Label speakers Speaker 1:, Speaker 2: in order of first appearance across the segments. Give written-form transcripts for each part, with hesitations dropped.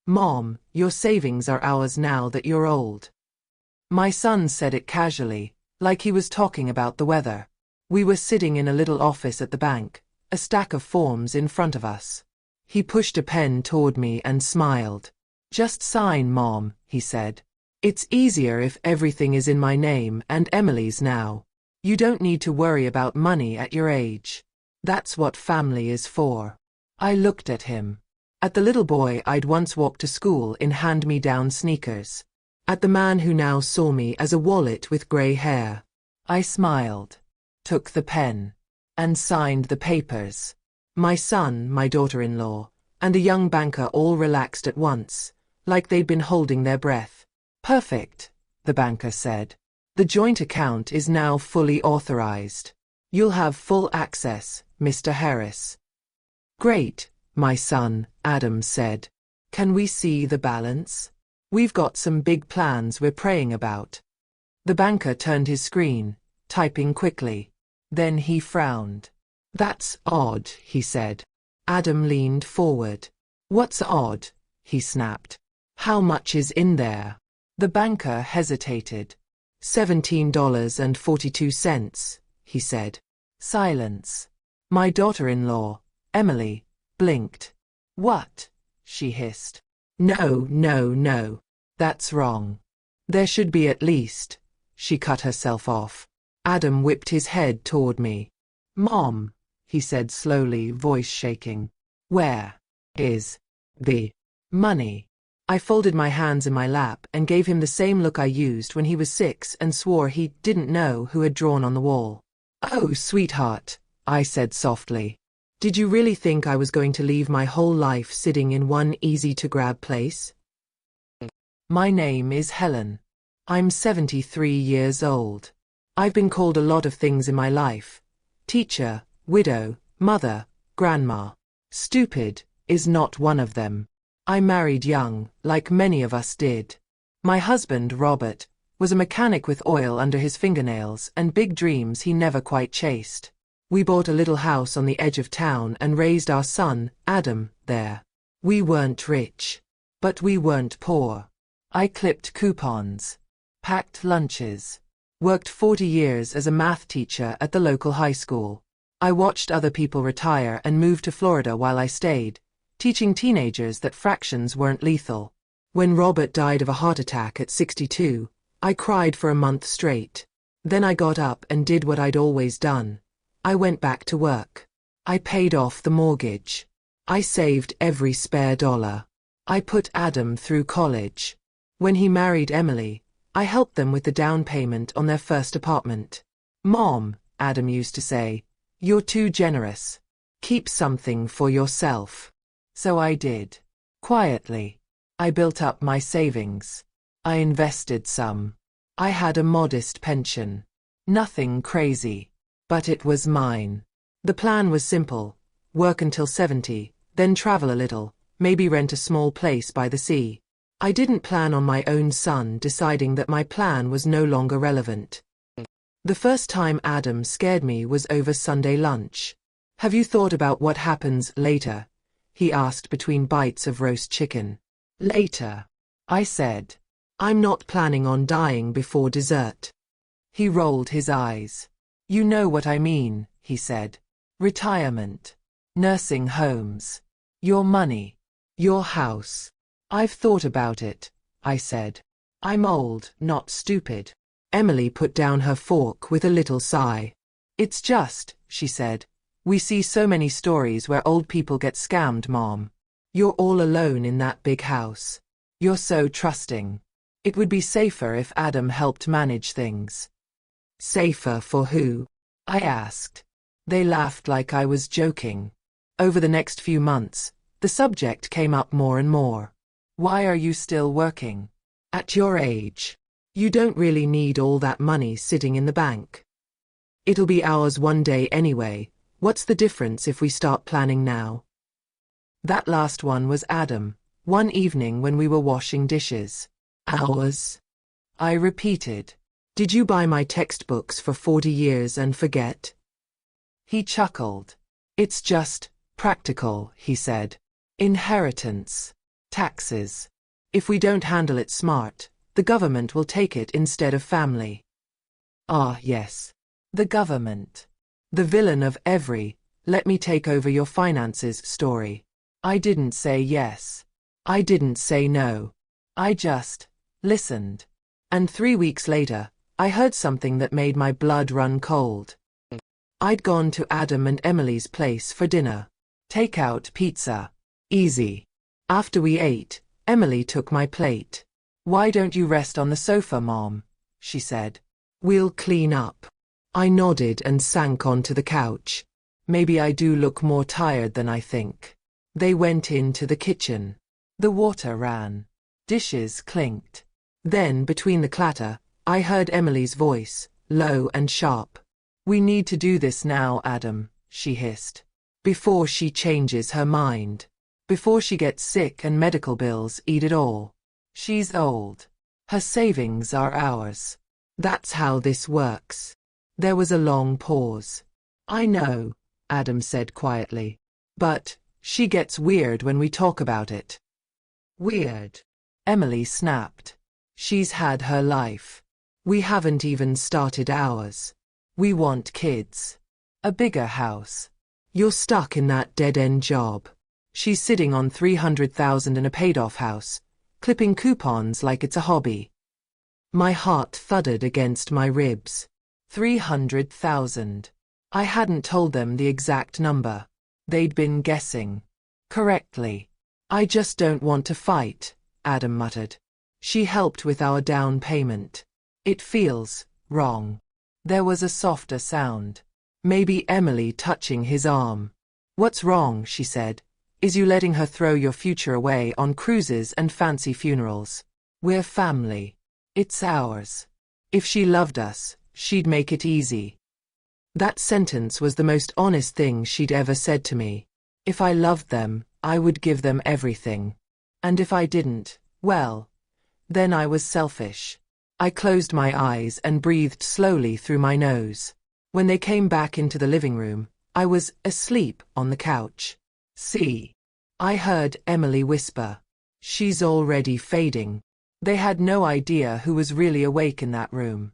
Speaker 1: Mom, your savings are ours now that you're old. My son said it casually, like he was talking about the weather. We were sitting in a little office at the bank, a stack of forms in front of us. He pushed a pen toward me and smiled. Just sign, Mom, he said. It's easier if everything is in my name and Emily's now. You don't need to worry about money at your age. That's what family is for. I looked at him. At the little boy I'd once walked to school in hand-me-down sneakers. At the man who now saw me as a wallet with grey hair. I smiled, took the pen, and signed the papers. My son, my daughter-in-law, and a young banker all relaxed at once, like they'd been holding their breath. Perfect, the banker said. The joint account is now fully authorized. You'll have full access, Mr. Harris. Great, my son, Adam said. Can we see the balance? We've got some big plans we're praying about. The banker turned his screen, typing quickly. Then he frowned. That's odd, he said. Adam leaned forward. What's odd? He snapped. How much is in there? The banker hesitated. $17.42, he said. Silence. My daughter-in-law, Emily, blinked. What? She hissed. No. That's wrong. There should be at least. She cut herself off. Adam whipped his head toward me. Mom, he said slowly, voice shaking. Where is the money? I folded my hands in my lap and gave him the same look I used when he was 6 and swore he didn't know who had drawn on the wall. Oh, sweetheart, I said softly. Did you really think I was going to leave my whole life sitting in one easy-to-grab place? My name is Helen. I'm 73 years old. I've been called a lot of things in my life. Teacher, widow, mother, grandma. Stupid is not one of them. I married young, like many of us did. My husband, Robert, was a mechanic with oil under his fingernails and big dreams he never quite chased. We bought a little house on the edge of town and raised our son, Adam, there. We weren't rich, but we weren't poor. I clipped coupons, packed lunches, worked 40 years as a math teacher at the local high school. I watched other people retire and move to Florida while I stayed, teaching teenagers that fractions weren't lethal. When Robert died of a heart attack at 62, I cried for a month straight. Then I got up and did what I'd always done. I went back to work. I paid off the mortgage. I saved every spare dollar. I put Adam through college. When he married Emily, I helped them with the down payment on their first apartment. Mom, Adam used to say, you're too generous. Keep something for yourself. So I did. Quietly. I built up my savings. I invested some. I had a modest pension. Nothing crazy. But it was mine. The plan was simple. Work until 70, then travel a little, maybe rent a small place by the sea. I didn't plan on my own son deciding that my plan was no longer relevant. The first time Adam scared me was over Sunday lunch. Have you thought about what happens later? He asked between bites of roast chicken. Later, I said. I'm not planning on dying before dessert. He rolled his eyes. You know what I mean, he said. Retirement. Nursing homes. Your money. Your house. I've thought about it, I said. I'm old, not stupid. Emily put down her fork with a little sigh. It's just, she said. We see so many stories where old people get scammed, Mom. You're all alone in that big house. You're so trusting. It would be safer if Adam helped manage things. Safer for who? I asked. They laughed like I was joking. Over the next few months, the subject came up more and more. Why are you still working? At your age, you don't really need all that money sitting in the bank. It'll be ours one day anyway. What's the difference if we start planning now? That last one was Adam, one evening when we were washing dishes. Ours? I repeated. Did you buy my textbooks for 40 years and forget? He chuckled. It's just practical, he said. Inheritance. Taxes. If we don't handle it smart, the government will take it instead of family. Ah, yes. The government. The villain of every "let me take over your finances" story. I didn't say yes. I didn't say no. I just listened. And 3 weeks later, I heard something that made my blood run cold. I'd gone to Adam and Emily's place for dinner. Take-out pizza. Easy. After we ate, Emily took my plate. "Why don't you rest on the sofa, Mom?" she said. "We'll clean up." I nodded and sank onto the couch. Maybe I do look more tired than I think. They went into the kitchen. The water ran. Dishes clinked. Then, between the clatter, I heard Emily's voice, low and sharp. "We need to do this now, Adam," she hissed. "Before she changes her mind. Before she gets sick and medical bills eat it all. She's old. Her savings are ours. That's how this works." There was a long pause. "I know," Adam said quietly. "But she gets weird when we talk about it." "Weird?" Emily snapped. "She's had her life. We haven't even started ours. We want kids. A bigger house. You're stuck in that dead-end job. She's sitting on $300,000 in a paid-off house, clipping coupons like it's a hobby." My heart thudded against my ribs. 300,000. I hadn't told them the exact number. They'd been guessing. Correctly. "I just don't want to fight," Adam muttered. "She helped with our down payment. It feels wrong." There was a softer sound. Maybe Emily touching his arm. "What's wrong," she said, "is you letting her throw your future away on cruises and fancy funerals. We're family. It's ours. If she loved us, she'd make it easy." That sentence was the most honest thing she'd ever said to me. If I loved them, I would give them everything. And if I didn't, well, then I was selfish. I closed my eyes and breathed slowly through my nose. When they came back into the living room, I was asleep on the couch. "See," I heard Emily whisper. "She's already fading." They had no idea who was really awake in that room.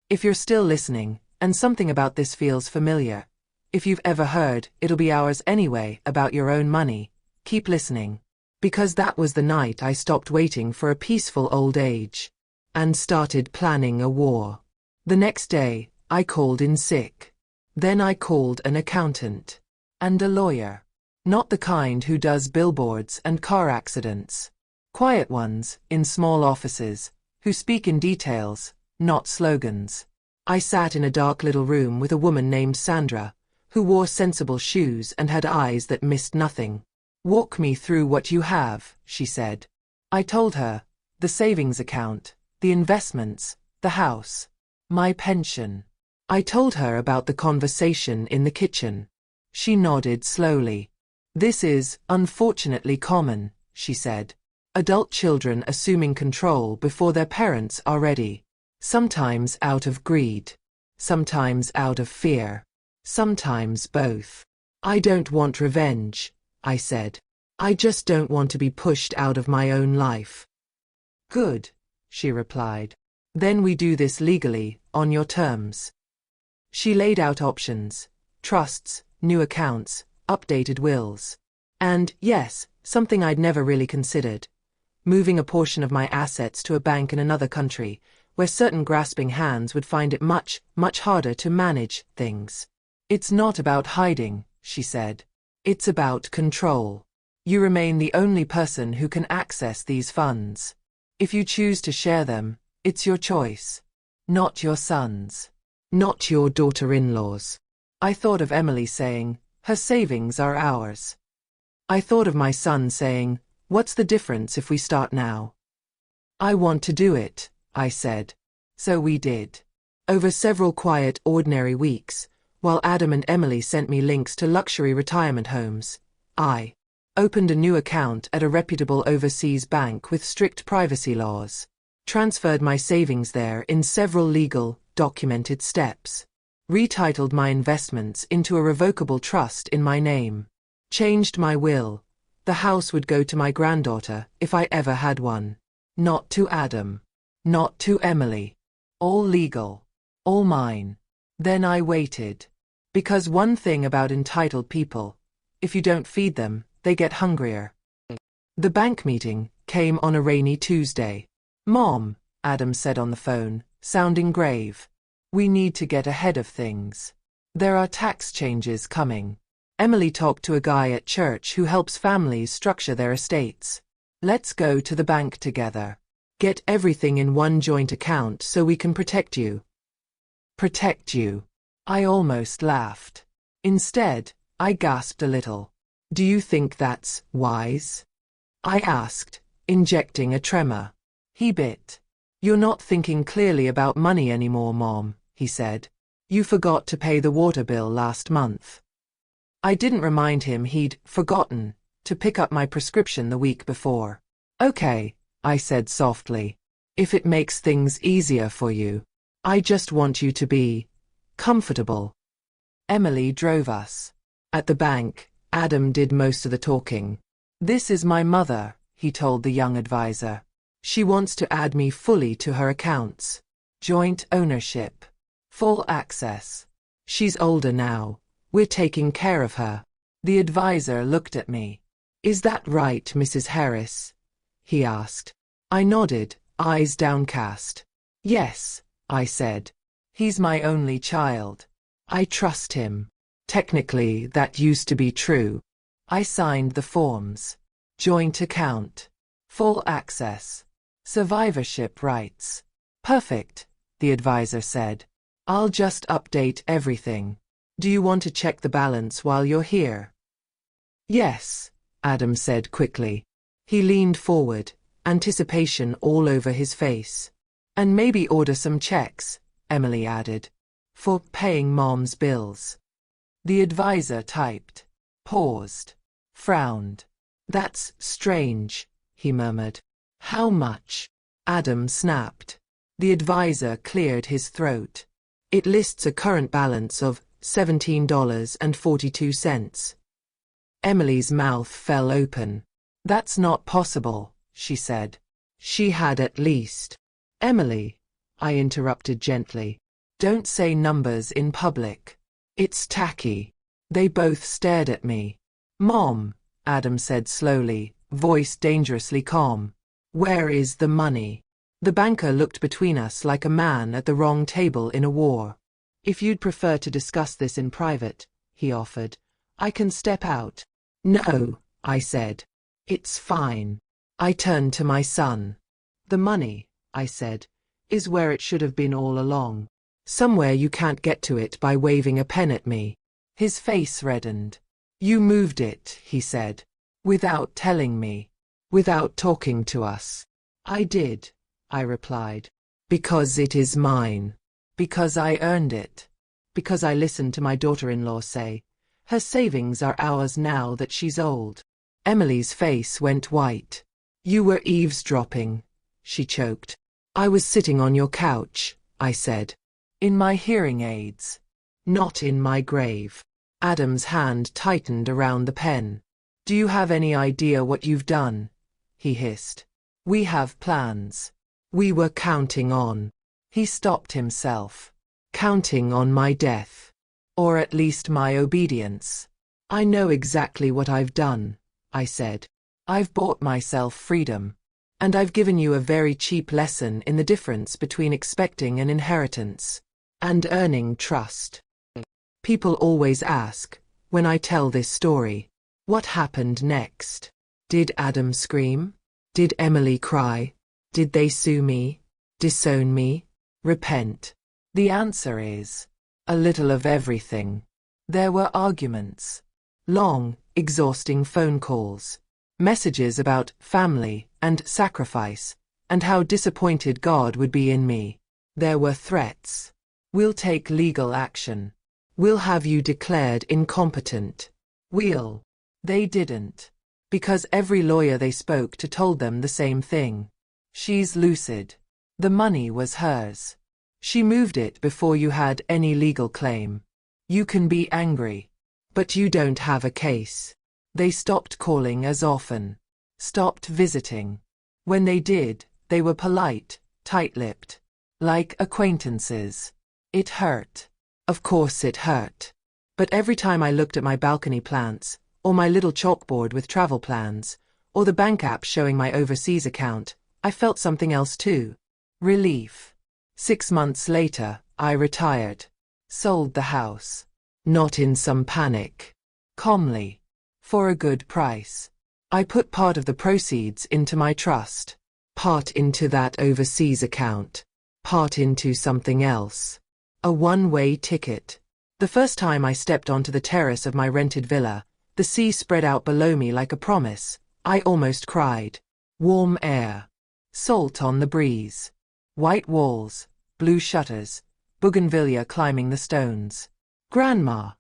Speaker 1: If you're still listening, and something about this feels familiar, if you've ever heard "it'll be ours anyway" about your own money, keep listening. Because that was the night I stopped waiting for a peaceful old age and started planning a war. The next day, I called in sick. Then I called an accountant and a lawyer. Not the kind who does billboards and car accidents. Quiet ones, in small offices, who speak in details, not slogans. I sat in a dark little room with a woman named Sandra, who wore sensible shoes and had eyes that missed nothing. "Walk me through what you have," she said. I told her, the savings account, the investments, the house, my pension. I told her about the conversation in the kitchen. She nodded slowly. "This is, unfortunately, common," she said. "Adult children assuming control before their parents are ready. Sometimes out of greed. Sometimes out of fear. Sometimes both." "I don't want revenge," I said. "I just don't want to be pushed out of my own life." "Good," she replied. "Then we do this legally, on your terms." She laid out options: trusts, new accounts, updated wills. And, yes, something I'd never really considered: moving a portion of my assets to a bank in another country, where certain grasping hands would find it much, much harder to manage things. "It's not about hiding," she said. "It's about control. You remain the only person who can access these funds. If you choose to share them, it's your choice. Not your son's. Not your daughter-in-law's." I thought of Emily saying, "Her savings are ours." I thought of my son saying, "What's the difference if we start now?" "I want to do it," I said. So we did. Over several quiet, ordinary weeks, while Adam and Emily sent me links to luxury retirement homes, I opened a new account at a reputable overseas bank with strict privacy laws, transferred my savings there in several legal, documented steps, retitled my investments into a revocable trust in my name, changed my will, The house would go to my granddaughter if I ever had one. Not to Adam. Not to Emily. All legal. All mine. Then I waited. Because one thing about entitled people, if you don't feed them, they get hungrier. The bank meeting came on a rainy Tuesday. Mom, Adam said on the phone, sounding grave. We need to get ahead of things. There are tax changes coming. Emily talked to a guy at church who helps families structure their estates. Let's go to the bank together. Get everything in one joint account so we can protect you. Protect you. I almost laughed. Instead, I gasped a little. Do you think that's wise? I asked, injecting a tremor. He bit. You're not thinking clearly about money anymore, Mom, he said. You forgot to pay the water bill last month. I didn't remind him he'd forgotten to pick up my prescription the week before. Okay, I said softly. If it makes things easier for you. I just want you to be comfortable. Emily drove us. At the bank, Adam did most of the talking. This is my mother, he told the young advisor. She wants to add me fully to her accounts. Joint ownership. Full access. She's older now. We're taking care of her. The advisor looked at me. Is that right, Mrs. Harris? He asked. I nodded, eyes downcast. Yes, I said. He's my only child. I trust him. Technically, that used to be true. I signed the forms. Joint account. Full access. Survivorship rights. Perfect, the advisor said. I'll just update everything. Do you want to check the balance while you're here? Yes, Adam said quickly. He leaned forward, anticipation all over his face. And maybe order some checks, Emily added. For paying Mom's bills. The advisor typed. Paused. Frowned. That's strange, he murmured. How much? Adam snapped. The advisor cleared his throat. It lists a current balance of $17.42. Emily's mouth fell open. That's not possible, she said. She had at least. Emily, I interrupted gently. Don't say numbers in public. It's tacky. They both stared at me. Mom, Adam said slowly, voice dangerously calm. Where is the money? The banker looked between us like a man at the wrong table in a war. If you'd prefer to discuss this in private, he offered, I can step out. No, I said. It's fine. I turned to my son. The money, I said, is where it should have been all along. Somewhere you can't get to it by waving a pen at me. His face reddened. You moved it, he said. Without telling me. Without talking to us. I did, I replied. Because it is mine. Because I earned it. Because I listened to my daughter-in-law say, her savings are ours now that she's old. Emily's face went white. You were eavesdropping, she choked. I was sitting on your couch, I said. In my hearing aids. Not in my grave. Adam's hand tightened around the pen. Do you have any idea what you've done? He hissed. We have plans. We were counting on. He stopped himself. Counting on my death. Or at least my obedience. I know exactly what I've done, I said. I've bought myself freedom. And I've given you a very cheap lesson in the difference between expecting an inheritance and earning trust. People always ask, when I tell this story, what happened next? Did Adam scream? Did Emily cry? Did they sue me? Disown me? Repent? The answer is, a little of everything. There were arguments. Long, exhausting phone calls. Messages about family and sacrifice, and how disappointed God would be in me. There were threats. We'll take legal action. We'll have you declared incompetent. We'll. They didn't. Because every lawyer they spoke to told them the same thing. She's lucid. The money was hers. She moved it before you had any legal claim. You can be angry. But you don't have a case. They stopped calling as often. Stopped visiting. When they did, they were polite, tight-lipped. Like acquaintances. It hurt. Of course it hurt. But every time I looked at my balcony plants, or my little chalkboard with travel plans, or the bank app showing my overseas account, I felt something else too. Relief. 6 months later, I retired. Sold the house. Not in some panic. Calmly. For a good price. I put part of the proceeds into my trust. Part into that overseas account. Part into something else. A one-way ticket. The first time I stepped onto the terrace of my rented villa, the sea spread out below me like a promise. I almost cried. Warm air. Salt on the breeze. White walls, blue shutters, bougainvillea climbing the stones. Grandma!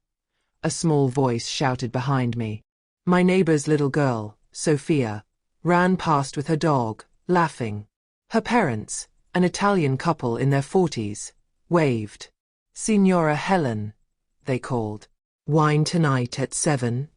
Speaker 1: A small voice shouted behind me. My neighbor's little girl, Sophia, ran past with her dog, laughing. Her parents, an Italian couple in their 40s, waved. Signora Helen, they called. Wine tonight at 7?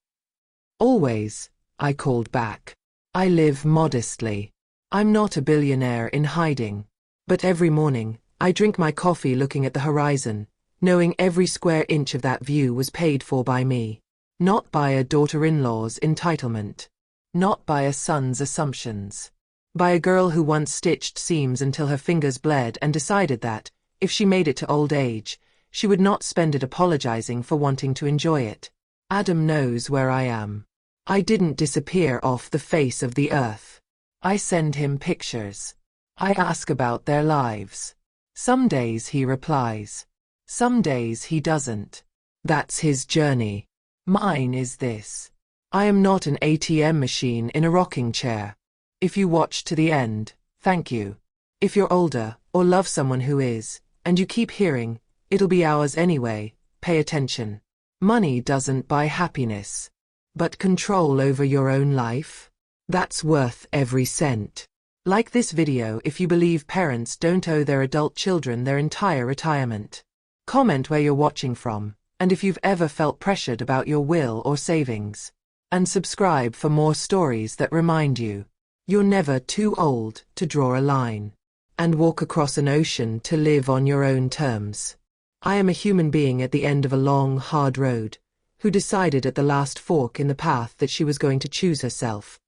Speaker 1: Always, I called back. I live modestly. I'm not a billionaire in hiding. But every morning, I drink my coffee looking at the horizon, knowing every square inch of that view was paid for by me. Not by a daughter-in-law's entitlement. Not by a son's assumptions. By a girl who once stitched seams until her fingers bled and decided that, if she made it to old age, she would not spend it apologizing for wanting to enjoy it. Adam knows where I am. I didn't disappear off the face of the earth. I send him pictures. I ask about their lives. Some days he replies. Some days he doesn't. That's his journey. Mine is this. I am not an ATM machine in a rocking chair. If you watch to the end, thank you. If you're older, or love someone who is, and you keep hearing, it'll be ours anyway, pay attention. Money doesn't buy happiness. But control over your own life? That's worth every cent. Like this video if you believe parents don't owe their adult children their entire retirement. Comment where you're watching from, and if you've ever felt pressured about your will or savings. And subscribe for more stories that remind you, you're never too old to draw a line. And walk across an ocean to live on your own terms. I am a human being at the end of a long, hard road, who decided at the last fork in the path that she was going to choose herself.